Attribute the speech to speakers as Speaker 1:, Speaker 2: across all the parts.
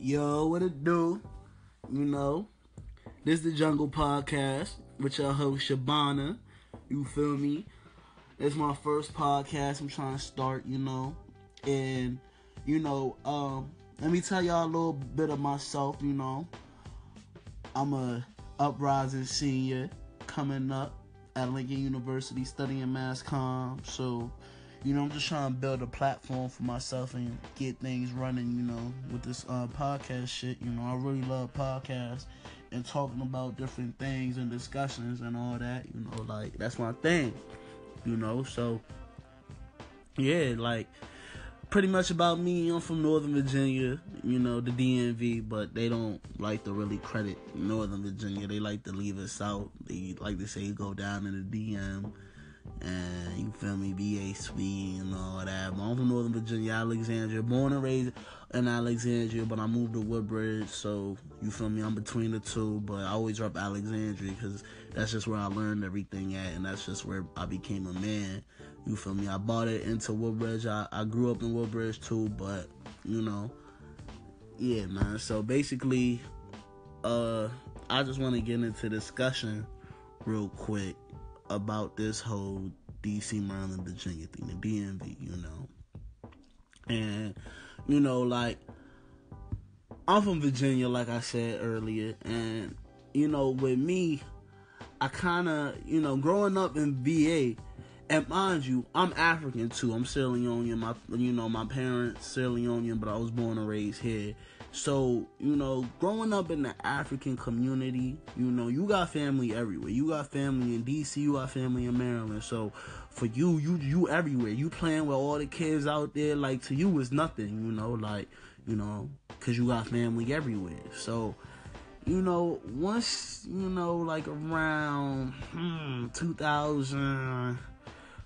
Speaker 1: Yo, what it do? You know, this is the Jungle Podcast with your host Shabana. You feel me? It's my first podcast I'm trying to start, And, let me tell y'all a little bit of myself, I'm a uprising senior coming up at Lincoln University studying mass comm. So, I'm just trying to build a platform for myself and get things running, with this podcast shit. I really love podcasts and talking about different things and discussions and all that, that's my thing, So, yeah, pretty much about me. I'm from Northern Virginia, the DMV, but they don't like to really credit Northern Virginia. They like to leave us out. They like to say go down in the DM. And you feel me, BA Sweet and all that. But I'm from Northern Virginia, Alexandria. Born and raised in Alexandria, but I moved to Woodbridge. So, you feel me, I'm between the two. But I always rep Alexandria because that's just where I learned everything at. And that's just where I became a man. You feel me? I bought it into Woodbridge. I grew up in Woodbridge too. But, yeah, man. So, basically, I just want to get into discussion real quick about this whole DC, Maryland, Virginia thing, the DMV, And, I'm from Virginia, like I said earlier. And, with me, I kind of, growing up in VA, and mind you, I'm African too. I'm Sierra Leonean. My parents Sierra Leonean, but I was born and raised here. So, growing up in the African community, you got family everywhere. You got family in DC, you got family in Maryland. So, for you everywhere. You playing with all the kids out there, to you it's nothing, cause you got family everywhere. So, once, around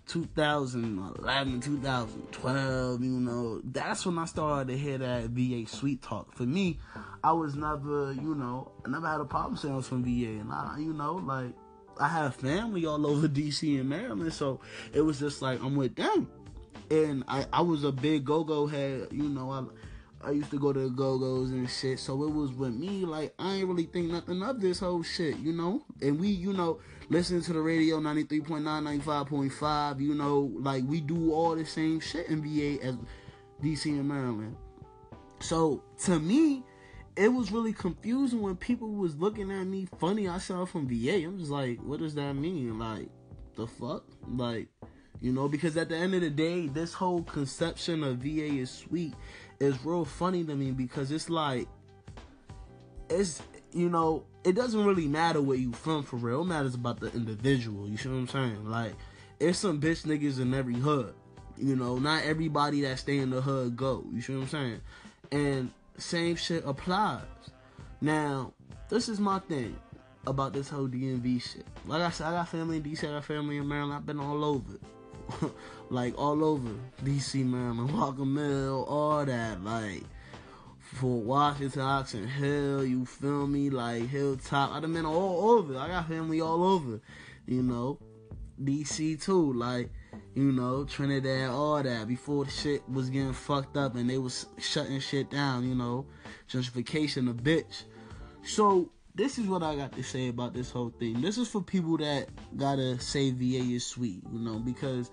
Speaker 1: 2011, 2012, that's when I started to hear that VA sweet talk. For me, I was never, I never had a problem saying I was from VA. And I have family all over DC and Maryland, so it was just I'm with them. And I was a big go-go head, I used to go to the go-go's and shit, so it was with me, I ain't really think nothing of this whole shit, And we, listen to the radio, 93.9, 95.5, we do all the same shit in VA as DC and Maryland. So, to me, it was really confusing when people was looking at me funny. I said I'm from VA. I'm just what does that mean? The fuck? Because at the end of the day, this whole conception of VA is sweet is real funny to me because it doesn't really matter where you from for real. It matters about the individual. You see what I'm saying? There's some bitch niggas in every hood. Not everybody that stay in the hood go. You see what I'm saying? And same shit applies. Now, this is my thing about this whole DMV shit. Like I said, I got family in DC, I got family in Maryland. I've been all over. All over DC, Maryland, Walker Mill, all that, Fort Washington, Oxon Hill, you feel me, Hilltop, I done been all over, I got family all over, DC too, Trinidad, all that, before the shit was getting fucked up and they was shutting shit down, gentrification a bitch. So, this is what I got to say about this whole thing. This is for people that gotta say VA is sweet, because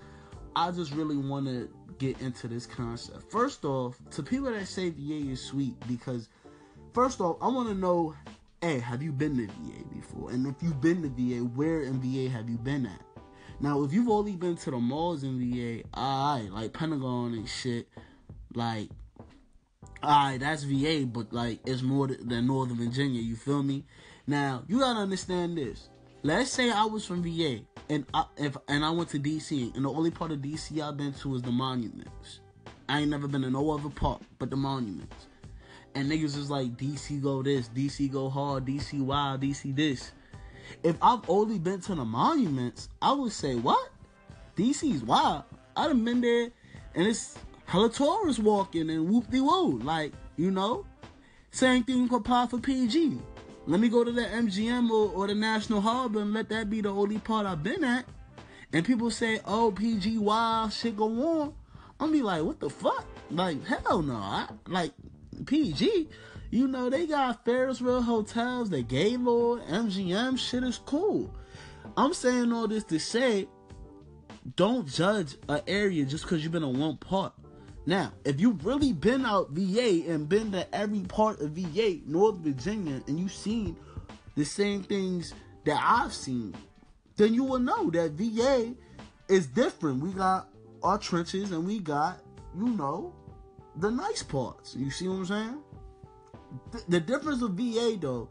Speaker 1: I just really want to get into this concept. First off, to people that say VA is sweet, because first off, I want to know, hey, have you been to VA before? And if you've been to VA, where in VA have you been at? Now, if you've only been to the malls in VA, alright, Pentagon and shit, alright, that's VA, but it's more than Northern Virginia, you feel me? Now, you gotta understand this. Let's say I was from VA and I went to DC, and the only part of DC I've been to is the monuments. I ain't never been to no other part but the monuments. And niggas is DC go this, DC go hard, DC wild, DC this. If I've only been to the monuments, I would say, what? DC's wild. I done been there, and it's hella tourists walking and whoop-de-woo. Same thing could apply for PG. Let me go to the MGM or the National Harbor and let that be the only part I've been at. And people say, oh, PG wild, shit go on. I'm be what the fuck? Hell no. PG. You know, they got Ferris wheel hotels, the Gaylord, MGM, shit is cool. I'm saying all this to say, don't judge an area just because you've been in one part. Now, if you've really been out VA and been to every part of VA, North Virginia, and you've seen the same things that I've seen, then you will know that VA is different. We got our trenches and we got, you know, the nice parts. You see what I'm saying? The difference with VA, though,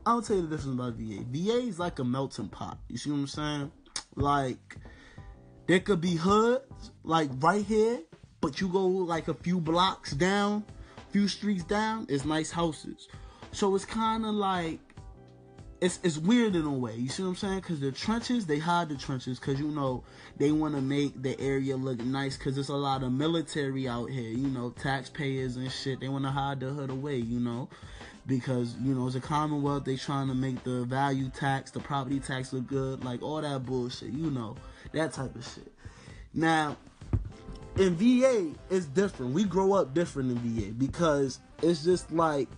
Speaker 1: I'll tell you the difference about VA. VA is like a melting pot. You see what I'm saying? Like, there could be hoods, like right here, but you go like a few blocks down, few streets down, it's nice houses. So it's kind of like, it's weird in a way. You see what I'm saying? Because the trenches, they hide the trenches because, you know, they want to make the area look nice because there's a lot of military out here, you know, taxpayers and shit. They want to hide the hood away, you know, because, you know, it's a Commonwealth. They trying to make the value tax, the property tax look good, like all that bullshit, you know, that type of shit. Now, in VA, it's different. We grow up different in VA because it's just like,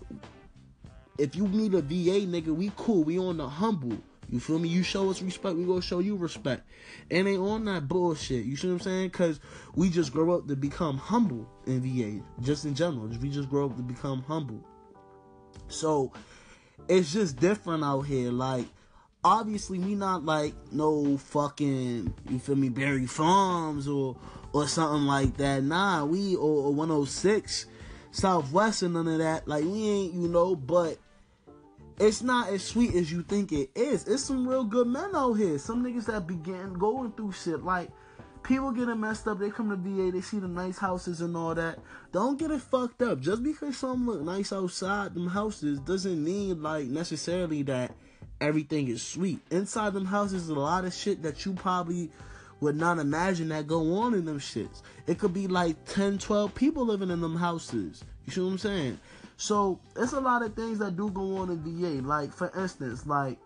Speaker 1: if you meet a VA nigga, we cool. We on the humble. You feel me? You show us respect, we gonna show you respect. And they on that bullshit. You see what I'm saying? Because we just grow up to become humble in VA. Just in general. We just grow up to become humble. So, it's just different out here. Like, obviously, we not like no fucking, you feel me, Berry Farms or something like that. Nah, we or 106 Southwest and none of that. Like, we ain't, you know, but it's not as sweet as you think it is. It's some real good men out here. Some niggas that began going through shit. Like, people getting messed up. They come to VA. They see the nice houses and all that. Don't get it fucked up. Just because something look nice outside them houses doesn't mean, like, necessarily that everything is sweet. Inside them houses is a lot of shit that you probably would not imagine that go on in them shits. It could be like 10, 12 people living in them houses. You see what I'm saying? So, it's a lot of things that do go on in VA. Like, for instance, like,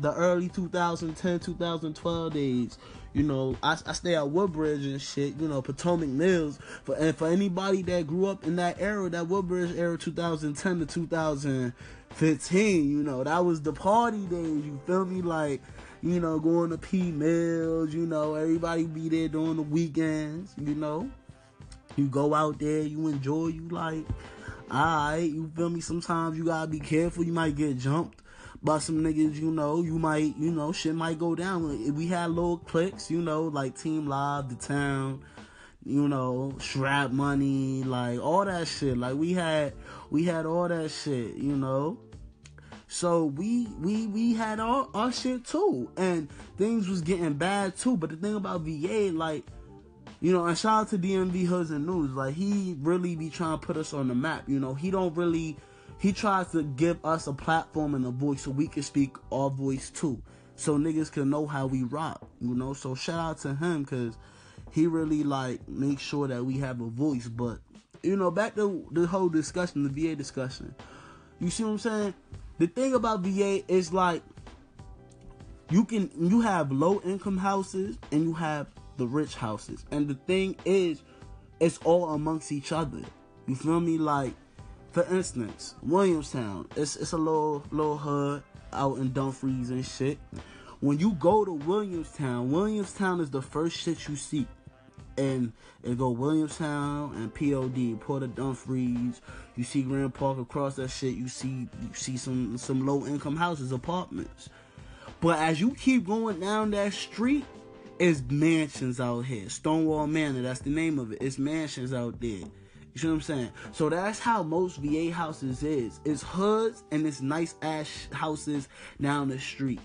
Speaker 1: the early 2010, 2012 days, you know, I stay at Woodbridge and shit, you know, Potomac Mills. For anybody that grew up in that era, that Woodbridge era, 2010 to 2015, you know, that was the party days, you feel me? Like, you know, going to P Mills, you know, everybody be there during the weekends, you know. You go out there, you enjoy, you like, alright, you feel me? Sometimes you gotta be careful, you might get jumped by some niggas, you know, you might, you know, shit might go down. We had little cliques, you know, like Team Live, The Town, you know, Strap Money, like, all that shit. Like, we had all that shit, you know. So we had our shit too, and things was getting bad too. But the thing about VA, like, you know, and shout out to DMV Hoods and News, like, he really be trying to put us on the map. You know, he tries to give us a platform and a voice so we can speak our voice too, so niggas can know how we rock. You know, so shout out to him because he really like makes sure that we have a voice. But you know, back to the whole discussion, the VA discussion. You see what I'm saying? The thing about VA is like you have low income houses and you have the rich houses, and the thing is, it's all amongst each other. You feel me? Like, for instance, Williamstown, it's a little hood out in Dumfries and shit. When you go to Williamstown is the first shit you see. And it go Williamstown and POD, Port of Dumfries. You see Grand Park across that shit. You see some low income houses, apartments. But as you keep going down that street, it's mansions out here. Stonewall Manor, that's the name of it. It's mansions out there. You see what I'm saying? So that's how most VA houses is. It's hoods and it's nice ass houses down the street.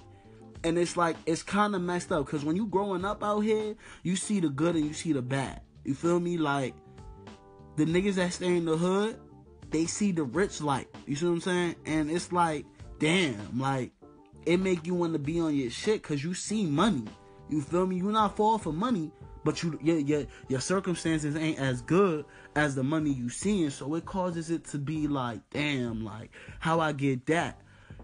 Speaker 1: And it's like, it's kind of messed up. Because when you growing up out here, you see the good and you see the bad. You feel me? Like, the niggas that stay in the hood, they see the rich light. You see what I'm saying? And it's like, damn, like, it make you want to be on your shit because you see money. You feel me? You're not fall for money, but your circumstances ain't as good as the money you seeing. So it causes it to be like, damn, like, how I get that?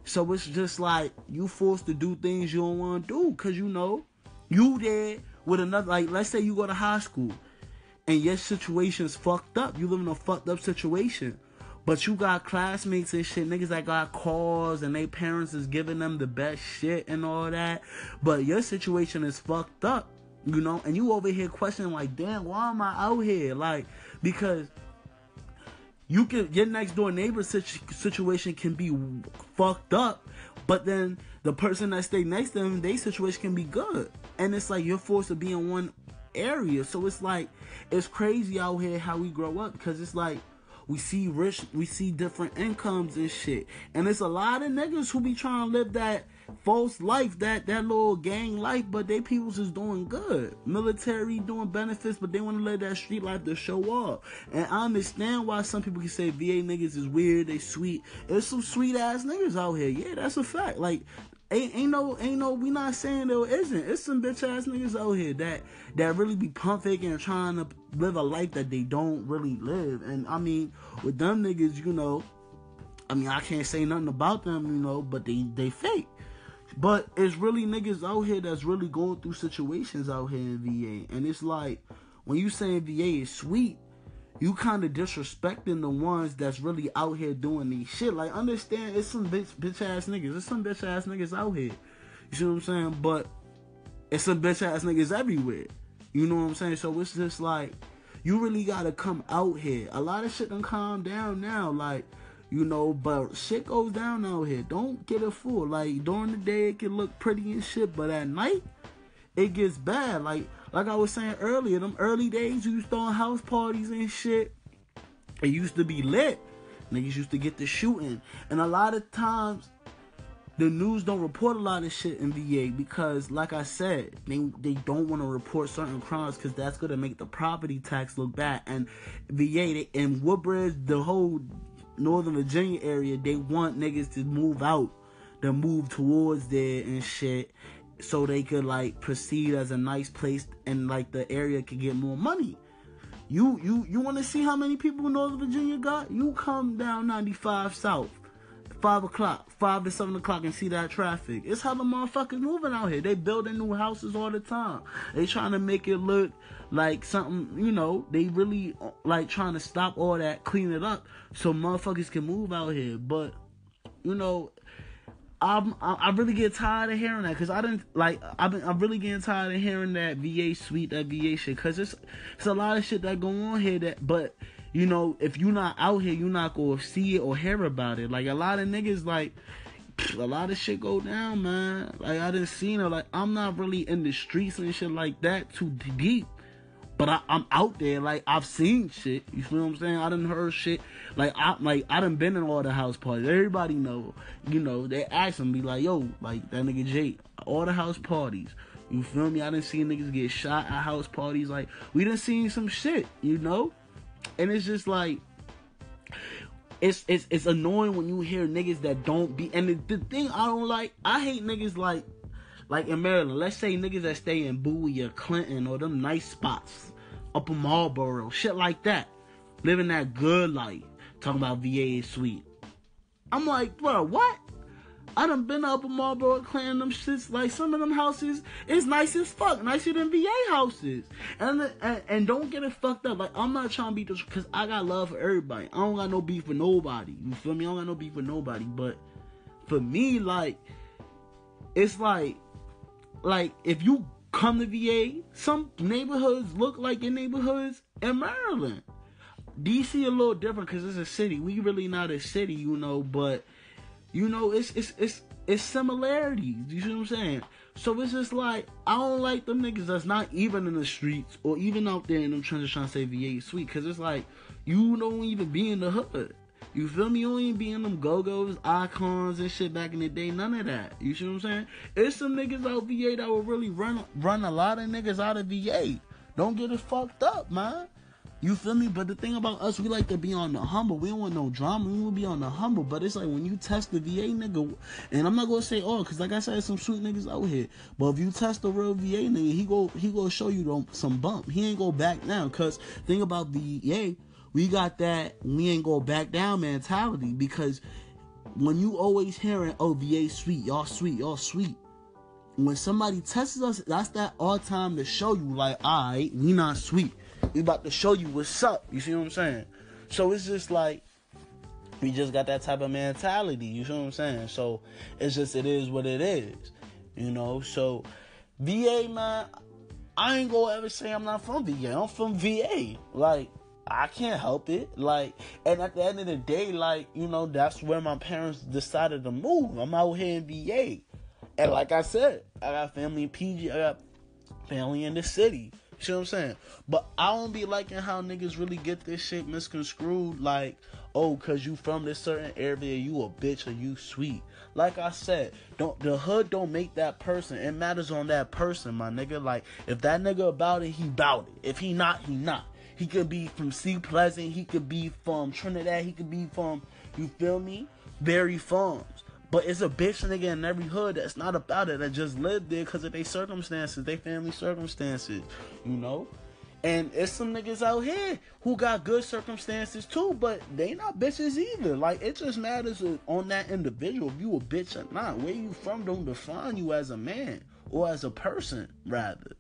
Speaker 1: So it's just like, you forced to do things you don't want to do. Because, you know, you there with another, like, let's say you go to high school and your situation's fucked up. You live in a fucked up situation. But you got classmates and shit, niggas that got cars and they parents is giving them the best shit and all that. But your situation is fucked up, you know? And you over here questioning like, damn, why am I out here? Like, because your next door neighbor situation can be fucked up, but then the person that stay next to them, their situation can be good. And it's like you're forced to be in one area. So it's like, it's crazy out here how we grow up, because it's like, we see different incomes and shit. And it's a lot of niggas who be trying to live that false life, that little gang life, but they peoples is doing good. Military doing benefits, but they want to live that street life to show off. And I understand why some people can say VA niggas is weird, they sweet. There's some sweet ass niggas out here. Yeah, that's a fact. Like, ain't no, we not saying there isn't. It's some bitch ass niggas out here that really be pump faking and trying to live a life that they don't really live. And I mean, with them niggas, you know, I mean, I can't say nothing about them, you know, but they fake. But it's really niggas out here that's really going through situations out here in VA. And it's like, when you saying VA is sweet, you kind of disrespecting the ones that's really out here doing these shit. Like, understand, it's some bitch ass niggas. There's some bitch ass niggas out here. You see what I'm saying? But it's some bitch ass niggas everywhere. You know what I'm saying? So it's just like, you really gotta come out here. A lot of shit done calm down now. Like, you know, but shit goes down out here. Don't get a fool. Like, during the day it can look pretty and shit, but at night it gets bad. Like I was saying earlier, them early days you used to throwing house parties and shit, it used to be lit. Niggas used to get to shooting. And a lot of times the news don't report a lot of shit in VA because, like I said, they don't want to report certain crimes because that's going to make the property tax look bad. And VA, in Woodbridge, the whole Northern Virginia area, they want niggas to move out, to move towards there and shit, so they could like proceed as a nice place and like the area could get more money. You want to see how many people in Northern Virginia got? You come down 95 South, 5 to 7 o'clock and see that traffic. It's how the motherfuckers moving out here. They building new houses all the time. They trying to make it look like something, you know, they really like trying to stop all that, clean it up so motherfuckers can move out here. But, you know, I really get tired of hearing that, because I'm really getting tired of hearing that VA sweet, that VA shit, because it's a lot of shit that go on here but you know, if you're not out here, you're not gonna see it or hear about it. Like, a lot of niggas, like, a lot of shit go down, man. Like, I done seen it. Like, I'm not really in the streets and shit like that too deep, but I'm out there. Like, I've seen shit. You feel what I'm saying? I done heard shit. Like, I done been in all the house parties. Everybody know. You know, they ask them, be like, yo, like, that nigga Jay, all the house parties. You feel me? I done seen niggas get shot at house parties. Like, we done seen some shit, you know? And it's just like, it's annoying when you hear niggas that don't be. And the thing I don't like, I hate niggas like in Maryland. Let's say niggas that stay in Bowie or Clinton or them nice spots up in Marlboro, shit like that, living that good life, talking about VA is sweet. I'm like, bro, what? I done been up in Marlboro, Clinton, them shits. Like, some of them houses is nice as fuck, nicer than VA houses. And don't get it fucked up. Like, I'm not trying to be this, because I got love for everybody. I don't got no beef with nobody. You feel me? I don't got no beef with nobody. But for me, like, it's like if you come to VA, some neighborhoods look like your neighborhoods in Maryland. DC a little different because it's a city. We really not a city, you know, but you know, it's similarities. You see what I'm saying? So it's just like, I don't like them niggas that's not even in the streets or even out there in them trenches trying to say VA is sweet, because it's like, you don't even be in the hood. You feel me? You don't even be in them Go-Go's, Icons and shit back in the day. None of that. You see what I'm saying? It's some niggas out VA that will really run a lot of niggas out of VA. Don't get it fucked up, man. You feel me? But the thing about us, we like to be on the humble. We don't want no drama. We want to be on the humble. But it's like, when you test the VA nigga, and I'm not going to say all, because like I said, some sweet niggas out here. But if you test the real VA nigga, he go show you some bump. He ain't go back down. Because thing about VA, we got that we ain't go back down mentality. Because when you always hearing, oh, VA sweet, y'all sweet, y'all sweet. When somebody tests us, that's that our time to show you, like, alright, we not sweet. We about to show you what's up. You see what I'm saying? So it's just like, We just got that type of mentality, you feel what I'm saying? So, it is what it is, you know? So, VA, man, I ain't gonna ever say I'm not from VA. I'm from VA. Like, I can't help it. Like, and at the end of the day, like, you know, that's where my parents decided to move. I'm out here in VA. And like I said, I got family in PG. I got family in the city. You see what I'm saying? But I don't be liking how niggas really get this shit misconstrued. Like, oh, cause you from this certain area, you a bitch or you sweet. Like I said, the hood don't make that person. It matters on that person, my nigga. Like, if that nigga about it, he about it. If he not, he not. He could be from Sea Pleasant. He could be from Trinidad. He could be from, you feel me, Berry Farms. But it's a bitch nigga in every hood that's not about it, that just lived there because of their circumstances, their family circumstances, you know? And it's some niggas out here who got good circumstances too, but they not bitches either. Like, it just matters on that individual if you a bitch or not. Where you from don't define you as a man or as a person, rather.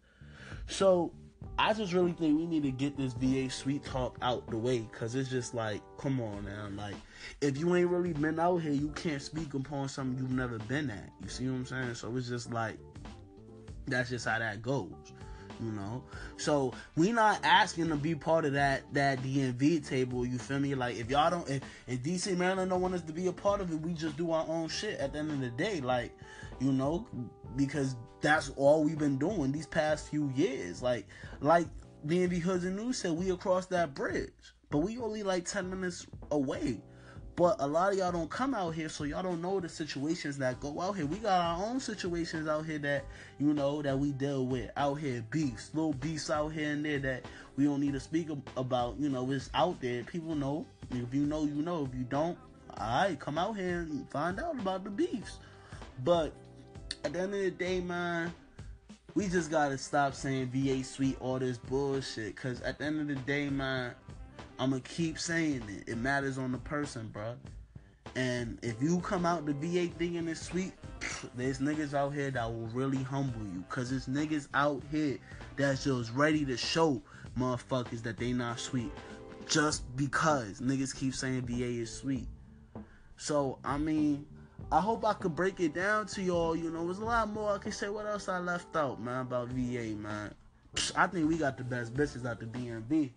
Speaker 1: So, I just really think we need to get this VA sweet talk out the way, because it's just like, come on now. Like, if you ain't really been out here, you can't speak upon something you've never been at. You see what I'm saying? So it's just like, that's just how that goes, you know? So we not asking to be part of that DMV table, you feel me? Like, if y'all don't, if DC Maryland don't want us to be a part of it, we just do our own shit at the end of the day. Like, you know, because that's all we've been doing these past few years. Like DMV Hoods and News said, we across that bridge, but we only like 10 minutes away. But a lot of y'all don't come out here, so y'all don't know the situations that go out here. We got our own situations out here that, you know, that we deal with out here. Beefs, little beefs out here and there that we don't need to speak about. You know, it's out there. People know. If you know, you know. If you don't, alright, come out here and find out about the beefs. But at the end of the day, man, we just gotta stop saying VA sweet, all this bullshit. Cause at the end of the day, man, I'ma keep saying it. It matters on the person, bro. And if you come out the VA thinking it's sweet, there's niggas out here that will really humble you. Cause there's niggas out here that's just ready to show motherfuckers that they not sweet. Just because niggas keep saying VA is sweet. So, I mean, I hope I could break it down to y'all. You know, there's a lot more I can say. What else I left out, man, about VA, man? I think we got the best bitches out the DMV.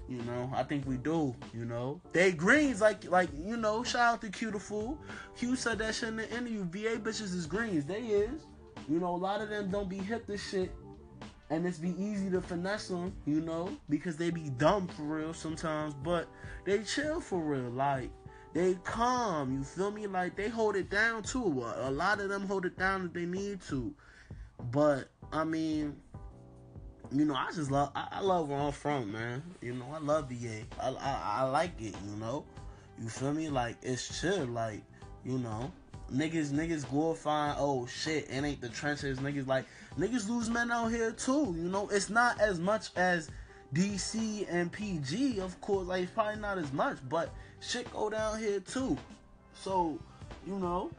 Speaker 1: You know, I think we do, you know. They greens, like, you know, shout out to Q the Fool. Q said that shit in the interview. VA bitches is greens. They is. You know, a lot of them don't be hip to shit. And it's be easy to finesse them, you know, because they be dumb for real sometimes. But they chill for real. Like, they calm, you feel me? Like, they hold it down too. A lot of them hold it down if they need to. But, I mean, you know, I love where I'm from, man. You know, I love VA. I like it, you know. You feel me? Like, it's chill. Like, you know, niggas glorifying, oh shit, it ain't the trenches. Niggas lose men out here too, you know. It's not as much as DC and PG, of course. Like, it's probably not as much, but shit go down here too. So, you know,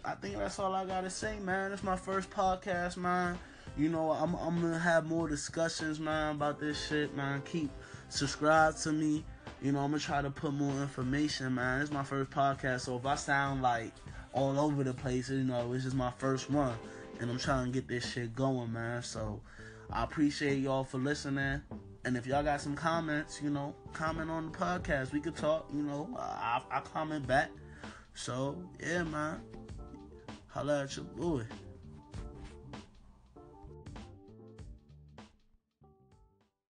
Speaker 1: I think that's all I gotta say, man. It's my first podcast, man. You know, I'm gonna have more discussions, man, about this shit, man. Keep subscribe to me. You know, I'm gonna try to put more information, man. It's my first podcast, so if I sound like all over the place, you know, it's just my first one, and I'm trying to get this shit going, man. So I appreciate y'all for listening, and if y'all got some comments, you know, comment on the podcast. We could talk, you know. I comment back. So yeah, man. Holla at your boy.